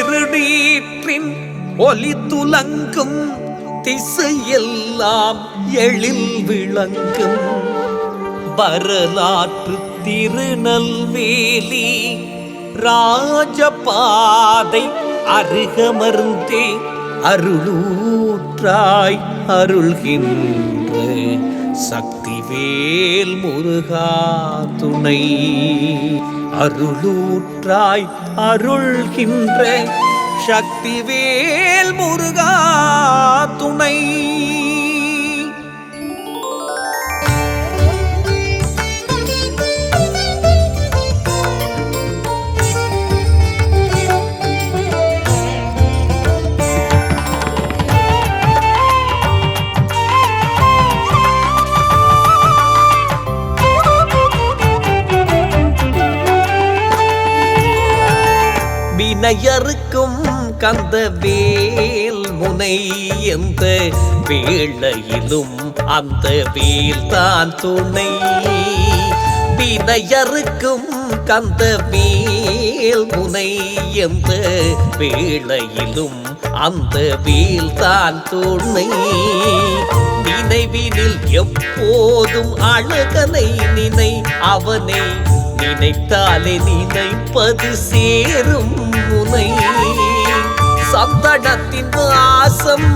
திருநீற்றின் ஒலி துலங்கும் திசையெல்லாம் எழில் விளங்கும் வரலாற்று திருநெல்வேலி ராஜபாதை அருகமர்ந்தே அருளூற்றாய் அருள்கின்ற சக்திவேல் முருகா துணை. அருளூற்றாய் அருள்கின்ற சக்திவேல் முருகா துணை. வினையறுக்கும் கந்த வேல் முனை எந்த வேளையிலும் அந்த வேல் தான் துணை. வினையறுக்கும் கந்த வேல் முனை எந்த வேளையிலும் அந்த வேல் தான் துணை. நினைவினில் எப்போதும் அழகனை நினை, அவனை நினைத்தாலே நினைப்பது சேரும் முனை. சந்தனத்தின் வாசம்